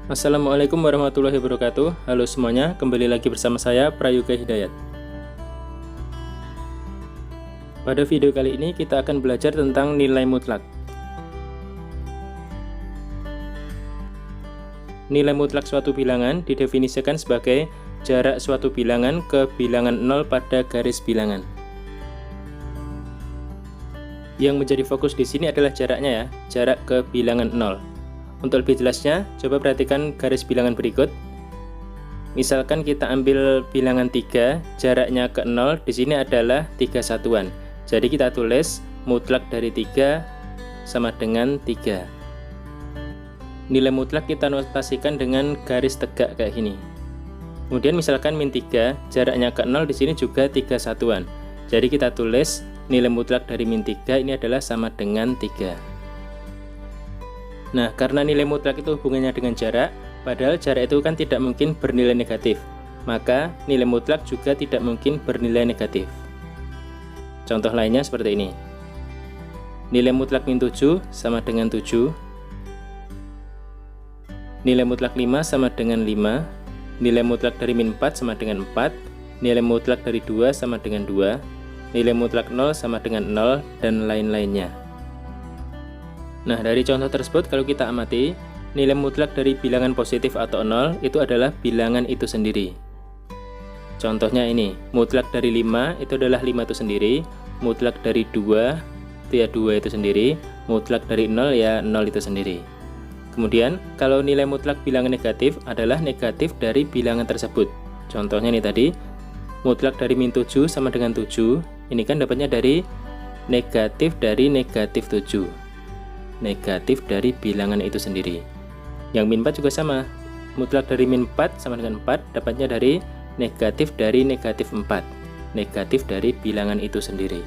Assalamualaikum warahmatullahi wabarakatuh. Halo semuanya, kembali lagi bersama saya Prayoga Hidayat. Pada video kali ini kita akan belajar tentang nilai mutlak. Nilai mutlak suatu bilangan didefinisikan sebagai jarak suatu bilangan ke bilangan 0 pada garis bilangan. Yang menjadi fokus di sini adalah jaraknya ya, jarak ke bilangan 0. Untuk lebih jelasnya, coba perhatikan garis bilangan berikut. Misalkan kita ambil bilangan 3, jaraknya ke 0 di sini adalah 3 satuan. Jadi kita tulis mutlak dari 3 sama dengan 3. Nilai mutlak kita notasikan dengan garis tegak kayak gini. Kemudian misalkan min 3, jaraknya ke 0 di sini juga 3 satuan. Jadi kita tulis nilai mutlak dari min 3 ini adalah sama dengan 3. Nah, karena nilai mutlak itu hubungannya dengan jarak, padahal jarak itu kan tidak mungkin bernilai negatif, maka nilai mutlak juga tidak mungkin bernilai negatif. Contoh lainnya seperti ini. Nilai mutlak min 7 sama dengan 7. Nilai mutlak 5 sama dengan 5. Nilai mutlak dari min 4 sama dengan 4. Nilai mutlak dari 2 sama dengan 2. Nilai mutlak 0 sama dengan 0, dan lain-lainnya. Nah, dari contoh tersebut kalau kita amati, nilai mutlak dari bilangan positif atau 0 itu adalah bilangan itu sendiri. Contohnya ini, mutlak dari 5 itu adalah 5 itu sendiri, mutlak dari 2 itu ya 2 itu sendiri, mutlak dari 0 ya 0 itu sendiri. Kemudian, kalau nilai mutlak bilangan negatif adalah negatif dari bilangan tersebut. Contohnya ini tadi, mutlak dari min 7 sama dengan 7, ini kan dapatnya dari negatif 7. Negatif dari bilangan itu sendiri. Yang min 4 juga sama, mutlak dari min 4 sama dengan 4 dapatnya dari negatif 4, negatif dari bilangan itu sendiri.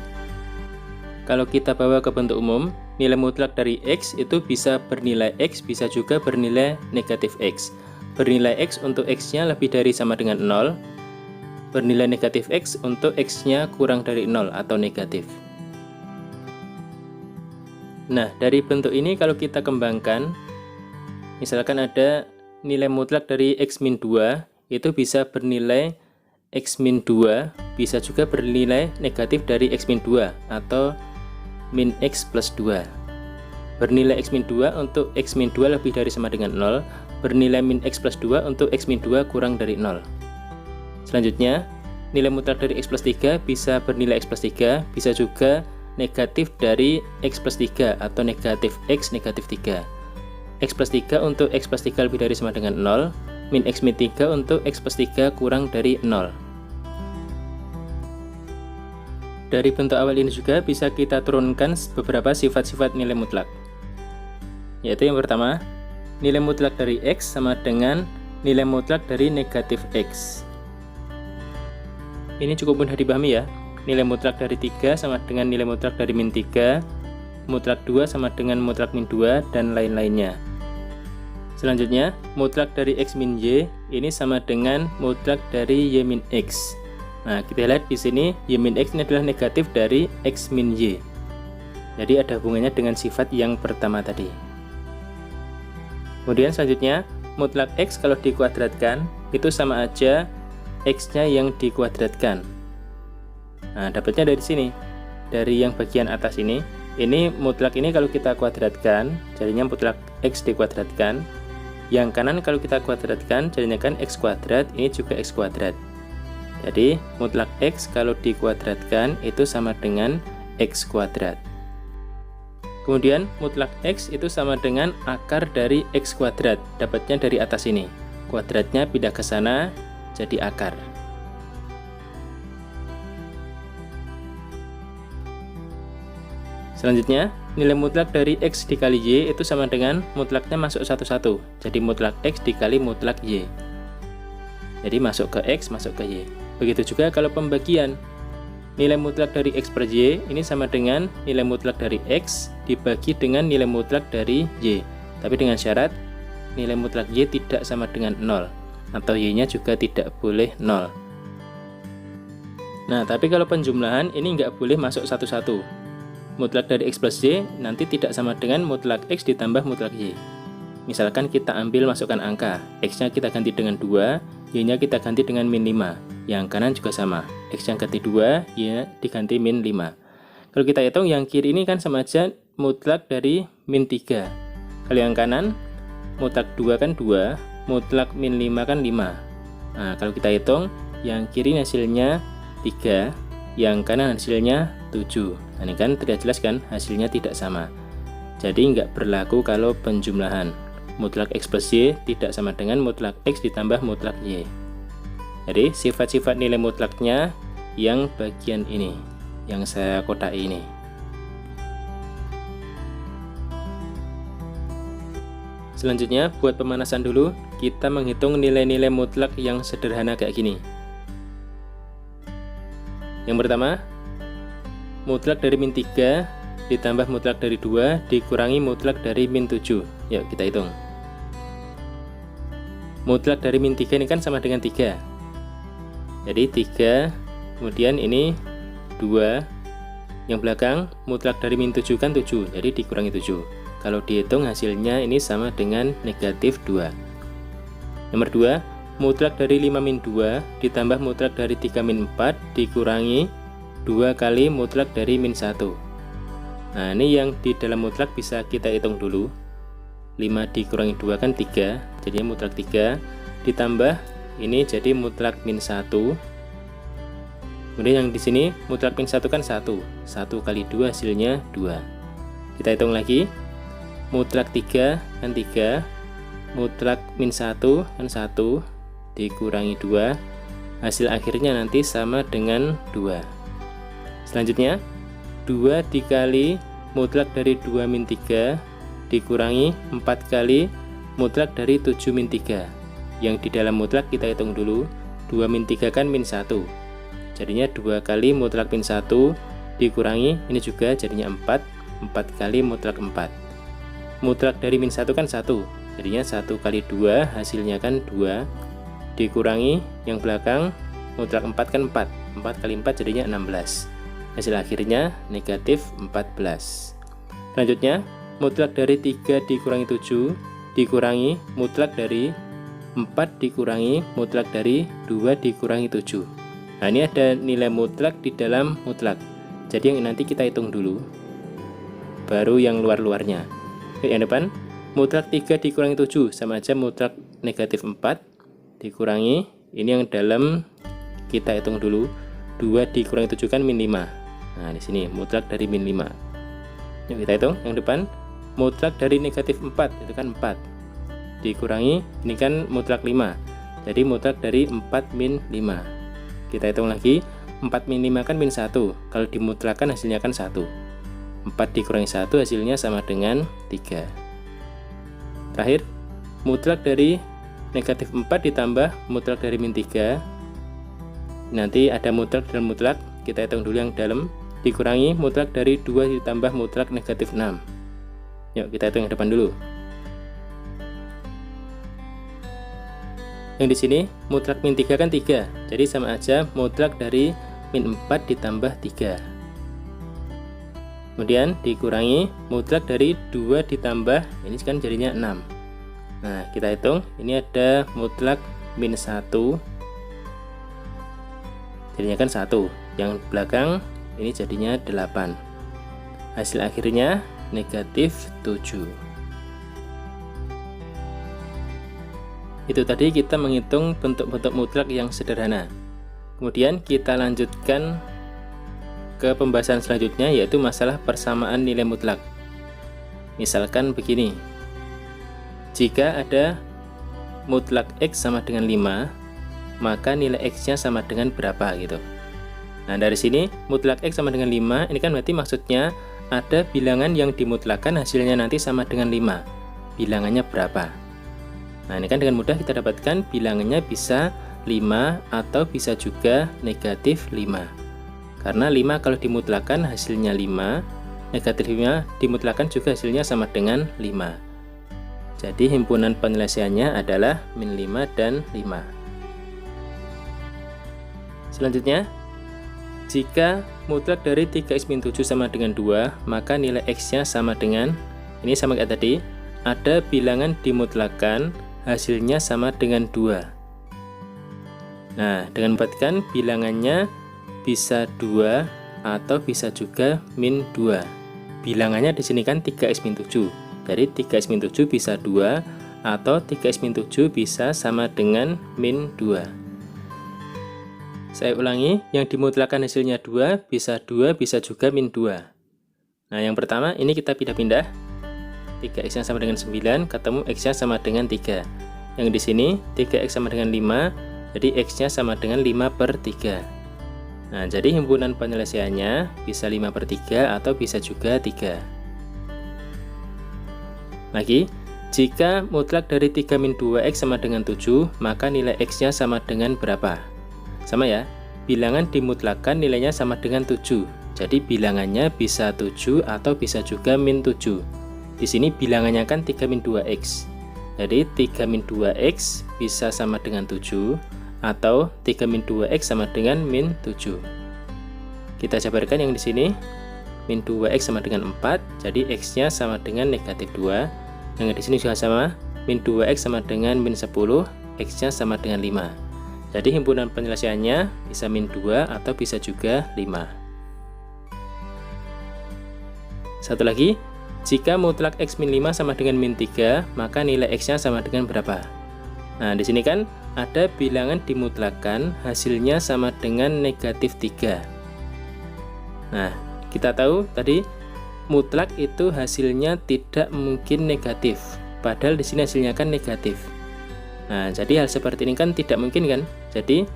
Kalau kita bawa ke bentuk umum, nilai mutlak dari X itu bisa bernilai X, bisa juga bernilai negatif X. Bernilai X untuk X nya lebih dari sama dengan 0, bernilai negatif X untuk X nya kurang dari 0 atau negatif. Nah, dari bentuk ini kalau kita kembangkan, misalkan ada nilai mutlak dari X min 2, itu bisa bernilai X min 2, bisa juga bernilai negatif dari X min 2, atau min X plus 2. Bernilai X min 2 untuk X min 2 lebih dari sama dengan 0, bernilai min X plus 2 untuk X min 2 kurang dari 0. Selanjutnya, nilai mutlak dari X plus 3 bisa bernilai X plus 3, bisa juga negatif dari X plus 3 atau negatif X negatif 3. X plus 3 untuk X plus 3 lebih dari sama dengan 0, min X min 3 untuk X plus 3 kurang dari 0. Dari bentuk awal ini juga bisa kita turunkan beberapa sifat-sifat nilai mutlak. Yaitu yang pertama, nilai mutlak dari X sama dengan nilai mutlak dari negatif X. Ini cukup mudah dipahami ya. Nilai mutlak dari 3 sama dengan nilai mutlak dari min 3, mutlak 2 sama dengan mutlak min 2, dan lain-lainnya. Selanjutnya, mutlak dari X min Y ini sama dengan mutlak dari Y min X. Nah, kita lihat di sini Y min X ini adalah negatif dari X min Y. Jadi ada hubungannya dengan sifat yang pertama tadi. Kemudian selanjutnya, mutlak X kalau dikuadratkan itu sama aja X-nya yang dikuadratkan. Nah, dapatnya dari sini, dari yang bagian atas ini. Ini mutlak ini kalau kita kuadratkan, jadinya mutlak X dikuadratkan. Yang kanan kalau kita kuadratkan, jadinya kan X kuadrat, ini juga X kuadrat. Jadi, mutlak X kalau dikuadratkan itu sama dengan X kuadrat. Kemudian, mutlak X itu sama dengan akar dari X kuadrat. Dapatnya dari atas ini. Kuadratnya pindah ke sana, jadi akar. Selanjutnya, nilai mutlak dari X dikali Y itu sama dengan mutlaknya masuk satu-satu. Jadi mutlak X dikali mutlak Y. Jadi masuk ke X, masuk ke Y. Begitu juga kalau pembagian. Nilai mutlak dari X per Y ini sama dengan nilai mutlak dari X dibagi dengan nilai mutlak dari Y. Tapi dengan syarat, nilai mutlak Y tidak sama dengan 0. Atau Y-nya juga tidak boleh 0. Nah, tapi kalau penjumlahan ini nggak boleh masuk satu-satu. Mutlak dari X plus Y nanti tidak sama dengan mutlak X ditambah mutlak Y. Misalkan kita ambil masukkan angka, X-nya kita ganti dengan 2, Y-nya kita ganti dengan min 5. Yang kanan juga sama, X yang ganti 2, Y diganti min 5. Kalau kita hitung yang kiri ini kan sama aja mutlak dari min 3. Kalau yang kanan, mutlak 2 kan 2, mutlak min 5 kan 5. Nah, kalau kita hitung, yang kiri hasilnya 3, yang kanan hasilnya 7. Nah, ini kan tidak jelas kan, hasilnya tidak sama. Jadi nggak berlaku kalau penjumlahan. Mutlak X plus Y tidak sama dengan mutlak X ditambah mutlak Y. Jadi sifat-sifat nilai mutlaknya yang bagian ini, yang saya kodai ini. Selanjutnya buat pemanasan dulu, kita menghitung nilai-nilai mutlak yang sederhana kayak gini. Yang pertama, mutlak dari min 3 ditambah mutlak dari 2 dikurangi mutlak dari min 7. Yuk kita hitung. Mutlak dari min 3 ini kan sama dengan 3. Jadi 3, kemudian ini 2. Yang belakang mutlak dari min 7 kan 7, jadi dikurangi 7. Kalau dihitung hasilnya ini sama dengan negatif 2. Nomor 2, mutlak dari 5 min 2 ditambah mutlak dari 3 min 4 dikurangi 2 kali mutlak dari min 1. Nah, ini yang di dalam mutlak bisa kita hitung dulu. 5 dikurangi 2 kan 3, jadinya mutlak 3 ditambah ini jadi mutlak min 1. Kemudian yang di sini mutlak min 1 kan 1. 1 kali 2 hasilnya 2. Kita hitung lagi. Mutlak 3 kan 3, mutlak min 1 kan 1 dikurangi 2, hasil akhirnya nanti sama dengan 2. Selanjutnya 2 dikali mutlak dari 2 min 3 dikurangi 4 kali mutlak dari 7 min 3. Yang di dalam mutlak kita hitung dulu. 2 min 3 kan min 1, jadinya 2 kali mutlak min 1 dikurangi ini juga jadinya 4 kali mutlak 4. Mutlak dari min 1 kan 1, jadinya 1 kali 2 hasilnya kan 2 dikurangi yang belakang mutlak 4 kan 4 kali 4 jadinya 16. Hasil akhirnya negatif 14. Selanjutnya mutlak dari 3 dikurangi 7 dikurangi mutlak dari 4 dikurangi mutlak dari 2 dikurangi 7. Nah, ini ada nilai mutlak di dalam mutlak. Jadi yang nanti kita hitung dulu, baru yang luar-luarnya. Yang depan, mutlak 3 dikurangi 7 sama aja mutlak negatif 4 dikurangi, ini yang dalam kita hitung dulu, 2 dikurangi 7 kan min 5. Nah, di sini mutlak dari min 5. Yuk kita hitung yang depan, mutlak dari negatif 4 itu kan 4 dikurangi, ini kan mutlak 5, jadi mutlak dari 4 min 5. Kita hitung lagi, 4 min 5 kan min 1, kalau dimutlakan hasilnya kan 1. 4 dikurangi 1 hasilnya sama dengan 3. Terakhir, mutlak dari negatif 4 ditambah mutlak dari min 3. Nanti ada mutlak dan mutlak, kita hitung dulu yang dalam, dikurangi mutlak dari 2 ditambah mutlak negatif 6. Yuk kita hitung yang depan dulu. Yang di sini mutlak min 3 kan 3, jadi sama aja mutlak dari min 4 ditambah 3. Kemudian dikurangi mutlak dari 2 ditambah, ini kan jadinya 6. Nah, kita hitung, ini ada mutlak min 1, jadinya kan 1. Yang belakang, ini jadinya 8. Hasil akhirnya negatif 7. Itu tadi kita menghitung bentuk-bentuk mutlak yang sederhana. Kemudian kita lanjutkan ke pembahasan selanjutnya, yaitu masalah persamaan nilai mutlak. Misalkan begini, jika ada mutlak X sama dengan 5, maka nilai X-nya sama dengan berapa gitu. Nah, dari sini mutlak X sama dengan 5, ini kan berarti maksudnya ada bilangan yang dimutlakan hasilnya nanti sama dengan 5. Bilangannya berapa? Nah, ini kan dengan mudah kita dapatkan bilangannya bisa 5 atau bisa juga negatif 5. Karena 5 kalau dimutlakan hasilnya 5, negatif 5 dimutlakan juga hasilnya sama dengan 5. Jadi himpunan penyelesaiannya adalah min 5 dan 5. Selanjutnya, jika mutlak dari 3x min 7 sama dengan 2, maka nilai X-nya sama dengan, ini sama kayak tadi, ada bilangan dimutlakan hasilnya sama dengan 2. Nah, dengan membuatkan bilangannya bisa 2 atau bisa juga min 2. Bilangannya di sini kan 3x min 7. Jadi 3x min 7 bisa 2 atau 3x min 7 bisa sama dengan min 2. Saya ulangi, yang dimutlakan hasilnya 2 bisa juga min 2. Nah, yang pertama ini kita pindah-pindah. 3x yang sama dengan 9 ketemu x-nya sama dengan 3. Yang di sini 3x sama dengan 5, jadi x-nya sama dengan 5/3. Nah, jadi himpunan penyelesaiannya bisa 5/3 atau bisa juga 3. Lagi, jika mutlak dari 3 min 2x sama dengan 7, maka nilai x-nya sama dengan berapa? Sama ya, bilangan dimutlakan nilainya sama dengan 7. Jadi bilangannya bisa 7 atau bisa juga min 7. Di sini bilangannya kan 3 min 2x. Jadi 3 min 2x bisa sama dengan 7 atau 3 min 2x sama dengan min 7. Kita jabarkan yang di sini. Min 2x sama dengan 4, jadi x-nya sama dengan negatif 2. Yang di sini juga sama. Min 2x sama dengan min 10, x-nya sama dengan 5. Jadi himpunan penyelesaiannya bisa min 2 atau bisa juga 5. Satu lagi, jika mutlak x min 5 sama dengan min 3, maka nilai x-nya sama dengan berapa? Nah, di sini kan ada bilangan dimutlakan hasilnya sama dengan negatif 3. Nah, kita tahu tadi mutlak itu hasilnya tidak mungkin negatif, padahal di sini hasilnya kan negatif. Nah, jadi hal seperti ini kan tidak mungkin kan? Jadi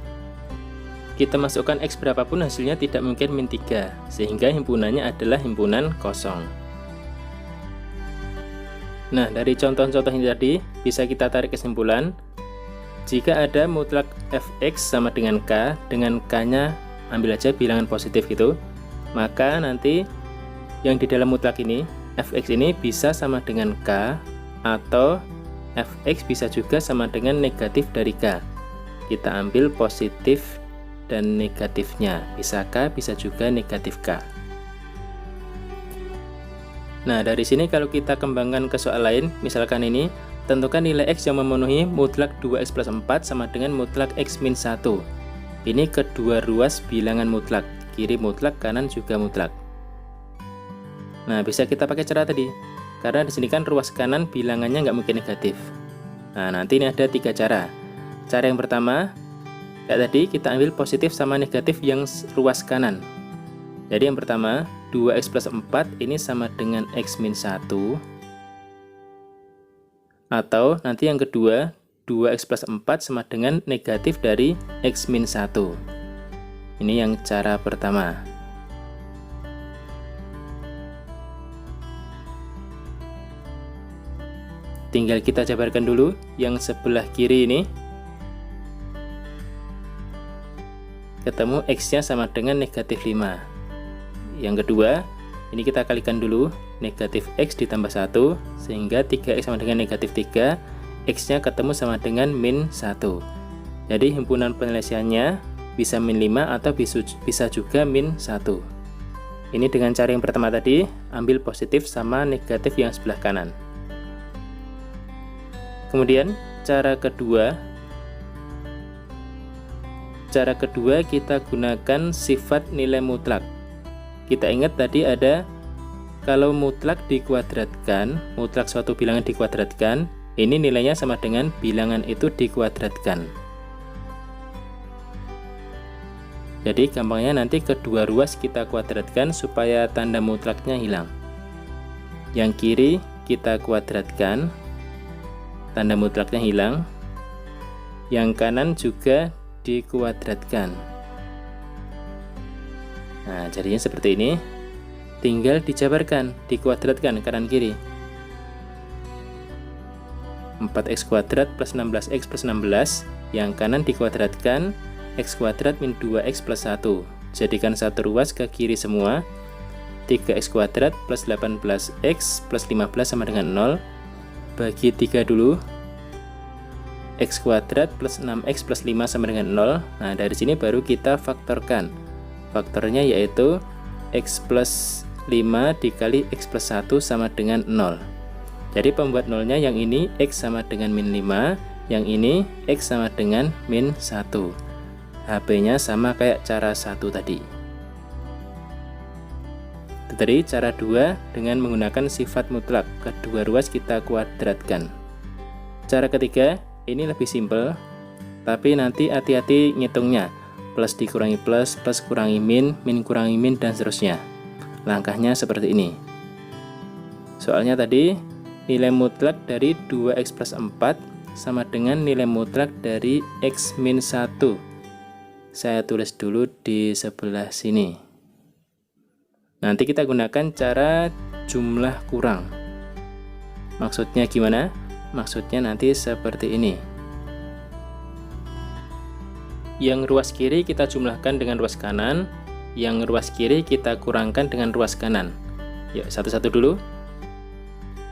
kita masukkan x berapapun hasilnya tidak mungkin min 3, sehingga himpunannya adalah himpunan kosong. Nah, dari contoh-contoh ini tadi bisa kita tarik kesimpulan. Jika ada mutlak fx sama dengan k, dengan k-nya ambil aja bilangan positif gitu, maka nanti yang di dalam mutlak ini, fx ini bisa sama dengan k, atau fx bisa juga sama dengan negatif dari k. Kita ambil positif dan negatifnya, bisa k, bisa juga negatif k. Nah, dari sini kalau kita kembangkan ke soal lain, misalkan ini, tentukan nilai x yang memenuhi mutlak 2x plus 4 sama dengan mutlak x min 1. Ini kedua ruas bilangan mutlak, kiri mutlak, kanan juga mutlak. Nah, bisa kita pakai cara tadi, karena di sini kan ruas kanan bilangannya nggak mungkin negatif. Nah, nanti ini ada 3 cara. Cara yang pertama, kayak tadi kita ambil positif sama negatif yang ruas kanan. Jadi yang pertama, 2x plus 4 ini sama dengan x min 1. Atau nanti yang kedua, 2x plus 4 sama dengan negatif dari x min 1. Ini yang cara pertama. Tinggal kita jabarkan dulu yang sebelah kiri ini. Ketemu x-nya sama dengan negatif 5. Yang kedua, ini kita kalikan dulu, negatif x ditambah 1, sehingga 3x sama dengan negatif 3, x-nya ketemu sama dengan min 1. Jadi himpunan penyelesaiannya bisa min 5 atau bisa juga min 1. Ini dengan cara yang pertama tadi, ambil positif sama negatif yang sebelah kanan. Kemudian cara kedua kita gunakan sifat nilai mutlak. Kita ingat tadi ada kalau mutlak dikuadratkan, mutlak suatu bilangan dikuadratkan, ini nilainya sama dengan bilangan itu dikuadratkan. Jadi gampangnya nanti kedua ruas kita kuadratkan supaya tanda mutlaknya hilang. Yang kiri kita kuadratkan, tanda mutlaknya hilang. Yang kanan juga dikuadratkan. Nah, jadinya seperti ini. Tinggal dijabarkan, dikuadratkan kanan kiri. 4x kuadrat plus 16x plus 16, yang kanan dikuadratkan, x kuadrat min 2x plus 1. Jadikan satu ruas ke kiri semua. 3x kuadrat plus 18x plus 15 sama dengan 0. Bagi 3 dulu. X kuadrat plus 6x plus 5 sama dengan 0. Nah, dari sini baru kita faktorkan. Faktornya yaitu x plus 5 dikali x plus 1 sama dengan 0. Jadi pembuat nolnya yang ini X sama dengan min 5, yang ini X sama dengan min 1. HP-nya sama kayak cara 1 tadi. Itu tadi cara 2 dengan menggunakan sifat mutlak. Kedua ruas kita kuadratkan. Cara ketiga, ini lebih simpel, tapi nanti hati-hati ngitungnya. Plus dikurangi plus, plus kurangi min kurangi min, dan seterusnya. Langkahnya seperti ini. Soalnya tadi nilai mutlak dari 2x plus 4 sama dengan nilai mutlak dari x min 1. Saya tulis dulu di sebelah sini. Nanti kita gunakan cara jumlah kurang. Maksudnya gimana? Maksudnya nanti seperti ini. Yang ruas kiri kita jumlahkan dengan ruas kanan, yang ruas kiri kita kurangkan dengan ruas kanan. Yuk, satu-satu dulu.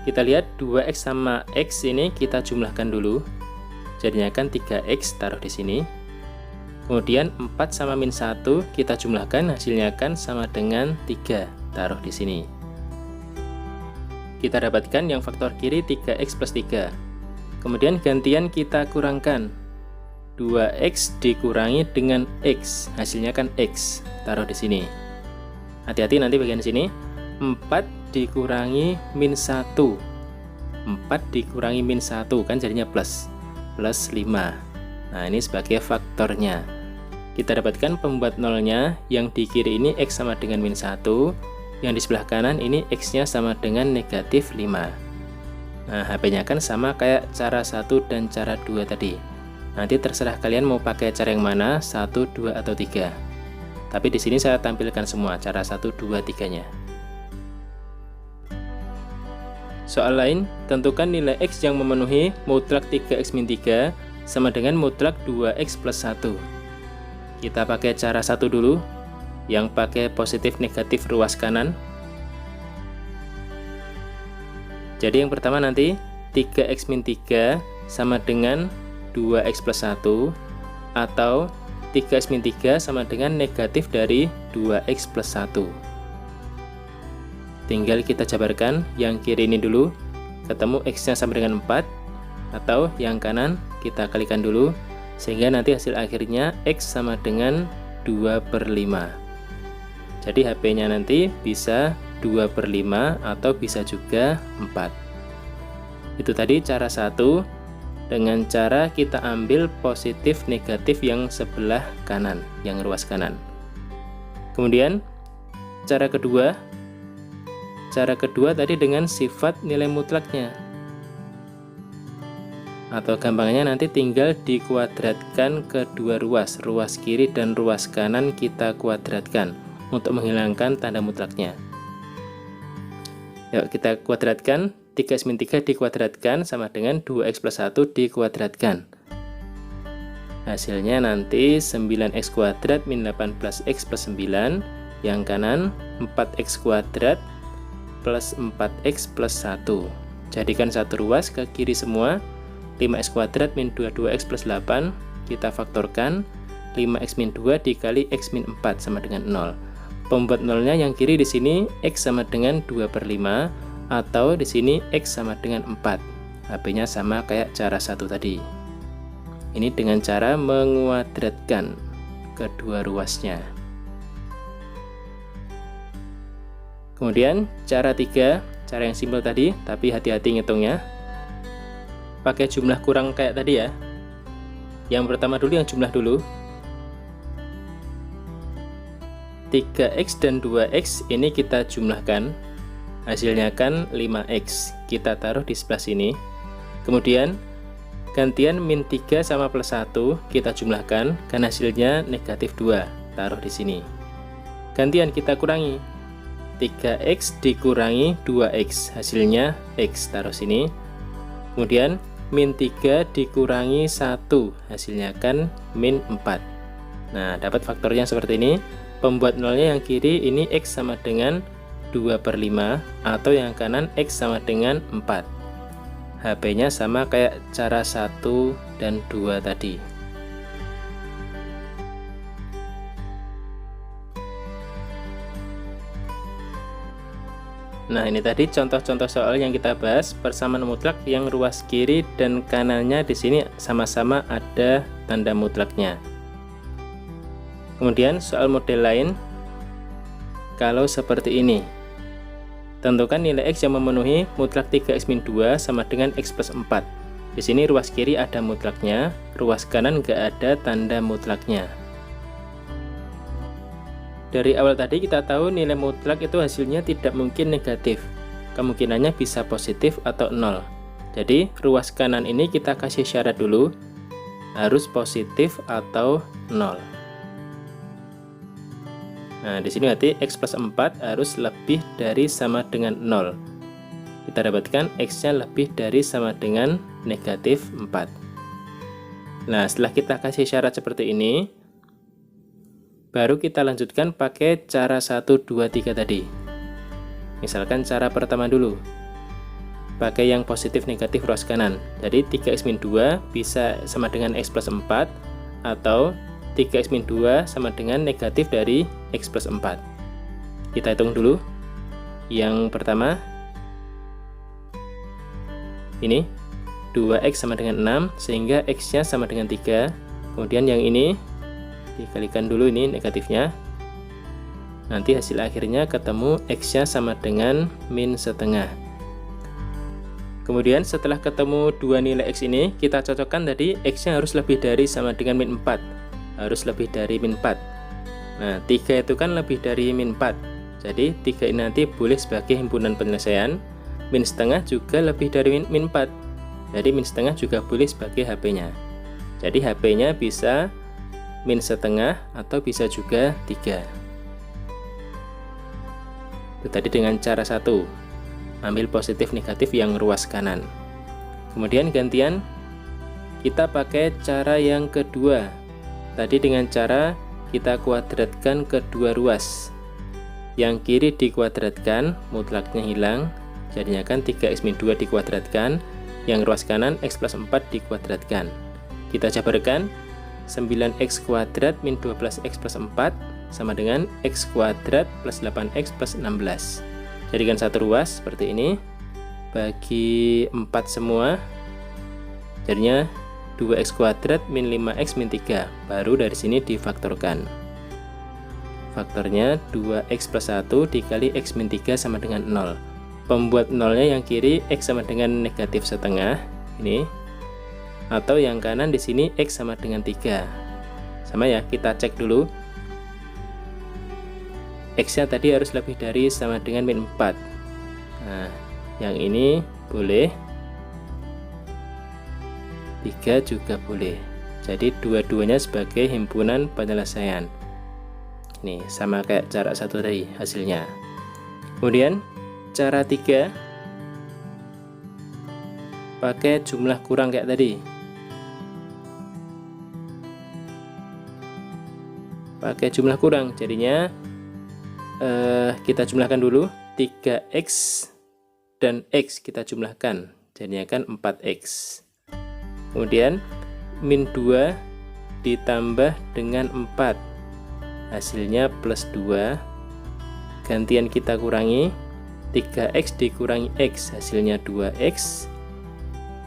Kita lihat 2x sama x ini kita jumlahkan dulu. Jadinya kan 3x, taruh di sini. Kemudian 4 sama min 1 kita jumlahkan, hasilnya kan sama dengan 3, taruh di sini. Kita dapatkan yang faktor kiri 3x plus 3. Kemudian gantian kita kurangkan. 2x dikurangi dengan x, hasilnya kan x, taruh di sini. Hati-hati nanti bagian sini. 4 dikurangi min 1. 4 dikurangi min 1 kan jadinya plus 5. Nah, ini sebagai faktornya. Kita dapatkan pembuat nolnya yang di kiri ini x sama dengan min 1, yang di sebelah kanan ini x-nya sama dengan negatif 5. Nah, HP-nya kan sama kayak cara 1 dan cara 2 tadi. Nanti terserah kalian mau pakai cara yang mana, 1, 2, atau 3. Tapi di sini saya tampilkan semua cara 1, 2, 3-nya. Soal lain, tentukan nilai x yang memenuhi mutlak 3x min 3 sama dengan mutlak 2x plus 1. Kita pakai cara 1 dulu, yang pakai positif negatif ruas kanan. Jadi yang pertama nanti 3x min 3 sama dengan 2x plus 1, atau 3x min 3 sama dengan negatif dari 2x plus 1. Tinggal kita jabarkan yang kiri ini dulu, ketemu x-nya sama dengan 4, atau yang kanan kita kalikan dulu, sehingga nanti hasil akhirnya x sama dengan 2/5. Jadi HP-nya nanti bisa 2/5 atau bisa juga 4. Itu tadi cara 1, dengan cara kita ambil positif negatif yang sebelah kanan, yang ruas kanan. Kemudian cara kedua tadi dengan sifat nilai mutlaknya, atau gampangnya nanti tinggal dikuadratkan kedua ruas kiri dan ruas kanan kita kuadratkan untuk menghilangkan tanda mutlaknya. Yuk kita kuadratkan. 3x min 3 dikuadratkan sama dengan 2x plus 1 dikuadratkan. Hasilnya nanti 9x kuadrat min 18x plus 9, yang kanan 4x kuadrat plus 4x plus 1. Jadikan satu ruas ke kiri semua. 5x kuadrat min 22x plus 8, kita faktorkan. 5x min 2 dikali x min 4 sama dengan 0. Pembuat nolnya yang kiri di sini x sama dengan 2/5, atau di sini x sama dengan 4. HP-nya sama kayak cara 1 tadi. Ini dengan cara menguadratkan kedua ruasnya. Kemudian cara 3, cara yang simpel tadi, tapi hati-hati ngitungnya. Pakai jumlah kurang kayak tadi ya. Yang pertama dulu yang jumlah dulu. 3x dan 2x ini kita jumlahkan. Hasilnya kan 5x, kita taruh di sebelah sini. Kemudian gantian min 3 sama plus 1 kita jumlahkan, kan hasilnya negatif 2, taruh di sini. Gantian kita kurangi, 3x dikurangi 2x, hasilnya x, taruh sini. Kemudian min 3 dikurangi 1, hasilnya kan min 4. Nah, dapat faktornya seperti ini. Pembuat nolnya yang kiri ini x sama dengan 2/5, atau yang kanan x sama dengan 4. HP-nya sama kayak cara 1 dan 2 tadi. Nah, ini tadi contoh-contoh soal yang kita bahas, persamaan mutlak yang ruas kiri dan kanannya di sini sama-sama ada tanda mutlaknya. Kemudian soal model lain, kalau seperti ini. Tentukan nilai X yang memenuhi mutlak 3x-2 sama dengan X plus 4. Di sini ruas kiri ada mutlaknya, ruas kanan nggak ada tanda mutlaknya. Dari awal tadi kita tahu nilai mutlak itu hasilnya tidak mungkin negatif. Kemungkinannya bisa positif atau 0. Jadi ruas kanan ini kita kasih syarat dulu, harus positif atau 0. Nah, di sini berarti X plus 4 harus lebih dari sama dengan 0. Kita dapatkan X-nya lebih dari sama dengan negatif 4. Nah, setelah kita kasih syarat seperti ini, baru kita lanjutkan pakai cara 1, 2, 3 tadi. Misalkan cara pertama dulu. Pakai yang positif negatif ruas kanan. Jadi 3x-2 bisa sama dengan X plus 4 atau 3x-2 sama dengan negatif dari X plus 4. Kita hitung dulu. Yang pertama, ini 2x sama dengan 6 sehingga X-nya sama dengan 3. Kemudian yang ini dikalikan dulu ini negatifnya, nanti hasil akhirnya ketemu X-nya sama dengan min setengah. Kemudian setelah ketemu dua nilai X ini, kita cocokkan tadi X-nya harus lebih dari sama dengan min 4, harus lebih dari min 4. Nah, 3 itu kan lebih dari min 4, jadi 3 ini nanti boleh sebagai himpunan penyelesaian, min setengah juga lebih dari min 4, jadi min setengah juga boleh sebagai HP-nya. Jadi HP-nya bisa min setengah atau bisa juga 3. Itu tadi dengan cara 1, ambil positif negatif yang ruas kanan. Kemudian gantian kita pakai cara yang kedua. Tadi dengan cara kita kuadratkan kedua ruas. Yang kiri dikuadratkan, mutlaknya hilang, jadinya kan 3x-2 dikuadratkan, yang ruas kanan X plus 4 dikuadratkan. Kita jabarkan 9x kuadrat min 12x plus 4 sama dengan x kuadrat plus 8x plus 16. Jadikan satu ruas seperti ini, bagi 4 semua, jadinya 2x kuadrat min 5x min 3. Baru dari sini difaktorkan. Faktornya 2x plus 1 dikali x min 3 sama dengan 0. Pembuat nolnya yang kiri x sama dengan negatif setengah, ini. Atau yang kanan di sini X sama dengan 3. Sama ya, kita cek dulu. X-nya tadi harus lebih dari sama dengan min 4. Nah, yang ini boleh. 3 juga boleh. Jadi dua-duanya sebagai himpunan penyelesaian. Ini sama kayak cara 1 tadi hasilnya. Kemudian cara 3 pakai jumlah kurang kayak tadi. Pakai jumlah kurang, jadinya kita jumlahkan dulu 3x dan x kita jumlahkan, jadinya kan 4x. Kemudian min 2 ditambah dengan 4, hasilnya plus 2. Gantian kita kurangi, 3x dikurangi x, hasilnya 2x.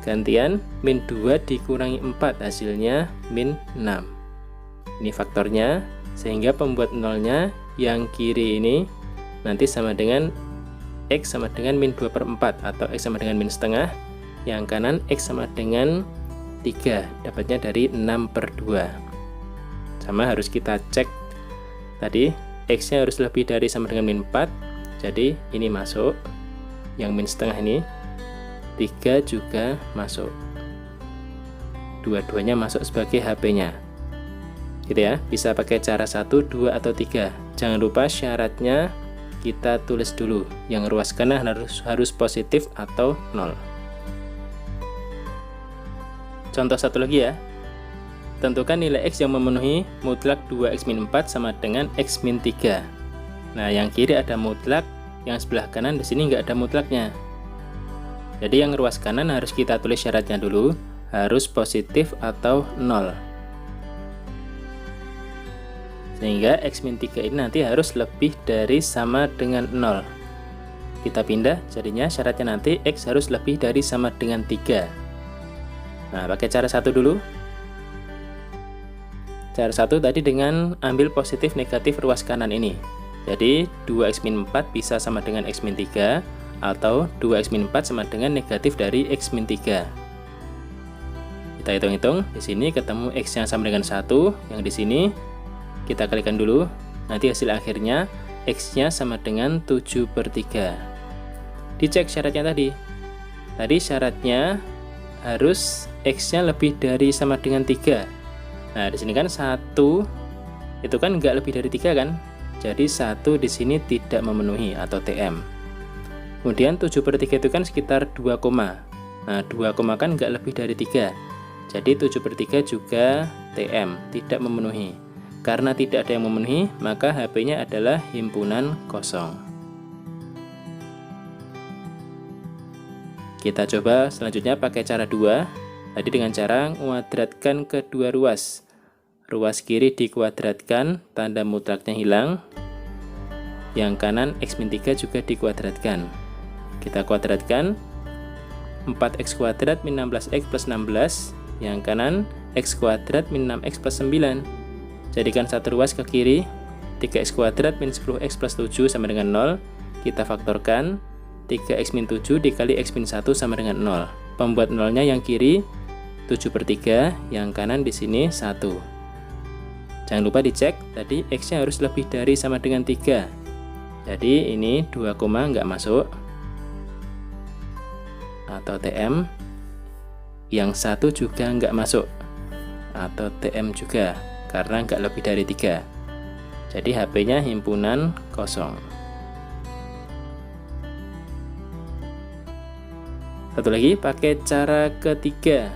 Gantian min 2 dikurangi 4, hasilnya min 6. Ini faktornya, sehingga pembuat nolnya yang kiri ini nanti sama dengan X sama dengan min 2/4 atau X sama dengan min setengah, yang kanan X sama dengan 3, dapatnya dari 6/2. Sama harus kita cek tadi, X nya harus lebih dari sama dengan min 4, jadi ini masuk, yang min setengah ini 3 juga masuk, dua-duanya masuk sebagai HP-nya. Gitu ya, bisa pakai cara 1, 2, atau 3. Jangan lupa syaratnya kita tulis dulu, yang ruas kanan harus positif atau 0. Contoh satu lagi ya. Tentukan nilai X yang memenuhi mutlak 2x-4 sama dengan x-3. Nah, yang kiri ada mutlak, yang sebelah kanan di sini nggak ada mutlaknya. Jadi yang ruas kanan harus kita tulis syaratnya dulu, harus positif atau 0. Sehingga x-3 ini nanti harus lebih dari sama dengan 0. kita pindah, jadinya syaratnya nanti X harus lebih dari sama dengan 3. Nah, pakai cara 1 dulu. Cara 1 tadi dengan ambil positif negatif ruas kanan ini. Jadi 2x-4 bisa sama dengan x-3, atau 2x-4 sama dengan negatif dari x-3. Kita hitung-hitung, di sini ketemu x yang sama dengan 1, yang di sini kita kalikan dulu. Nanti hasil akhirnya X-nya sama dengan 7/3. Dicek syaratnya tadi. Tadi syaratnya harus X-nya lebih dari sama dengan 3. Nah, di sini kan 1 itu kan nggak lebih dari 3 kan? Jadi 1 di sini tidak memenuhi atau TM. Kemudian 7/3 itu kan sekitar 2, nah 2, kan nggak lebih dari 3. Jadi 7/3 juga TM, tidak memenuhi. Karena tidak ada yang memenuhi, maka HP-nya adalah himpunan kosong. Kita coba selanjutnya pakai cara 2. Tadi dengan cara menguadratkan kedua ruas. Ruas kiri dikuadratkan, tanda mutlaknya hilang. Yang kanan x-3 juga dikuadratkan. Kita kuadratkan 4x kuadrat min 16x plus 16. Yang kanan x kuadrat min 6x plus 9. Jadikan satu ruas ke kiri, 3x kuadrat min 10x plus 7 sama dengan 0. Kita faktorkan, 3x min 7 dikali x min 1 sama dengan 0. Pembuat nolnya yang kiri 7/3, yang kanan di sini 1. Jangan lupa dicek, tadi x-nya harus lebih dari sama dengan 3. Jadi ini 2, nggak masuk. Atau TM. Yang 1 juga nggak masuk. Atau TM juga, karena nggak lebih dari 3. Jadi HP-nya himpunan kosong. Satu lagi pakai cara ketiga.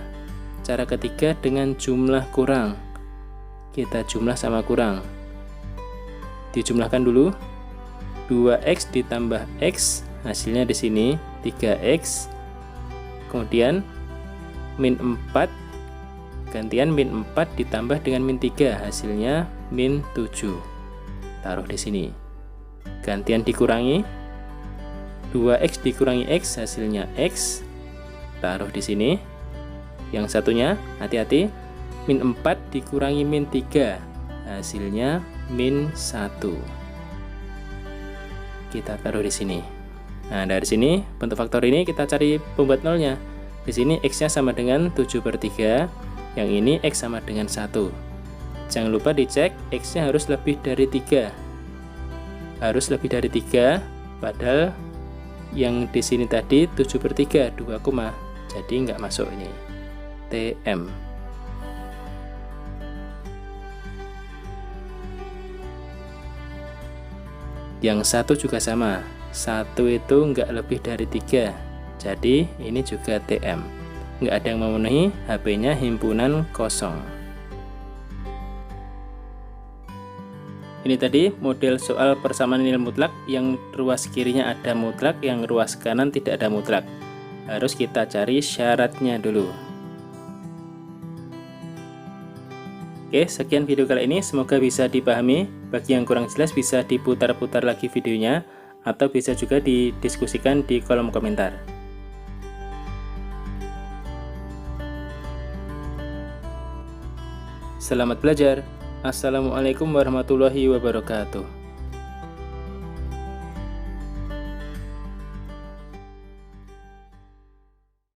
Cara ketiga dengan jumlah kurang. Kita jumlah sama kurang. Dijumlahkan dulu. 2x ditambah x, hasilnya di sini 3x. Kemudian min 4, gantian min 4 ditambah dengan min 3, hasilnya min 7. Taruh di sini. Gantian dikurangi. 2x dikurangi x, hasilnya x. Taruh di sini. Yang satunya, hati-hati, min 4 dikurangi min 3, hasilnya min 1. Kita taruh di sini. Nah, dari sini bentuk faktor ini kita cari pembuat nolnya. Di sini x-nya sama dengan 7/3, yang ini x sama dengan 1. Jangan lupa dicek, x-nya harus lebih dari 3. Harus lebih dari 3, padahal yang di sini tadi 7/3, 2, jadi nggak masuk ini. TM. Yang 1 juga sama. 1 itu nggak lebih dari 3. Jadi ini juga TM. Nggak ada yang memenuhi, HP-nya himpunan kosong. Ini tadi model soal persamaan nilai mutlak yang ruas kirinya ada mutlak, yang ruas kanan tidak ada mutlak. Harus kita cari syaratnya dulu. Oke, sekian video kali ini, semoga bisa dipahami. Bagi yang kurang jelas bisa diputar-putar lagi videonya, atau bisa juga didiskusikan di kolom komentar. Selamat belajar. Assalamualaikum warahmatullahi wabarakatuh.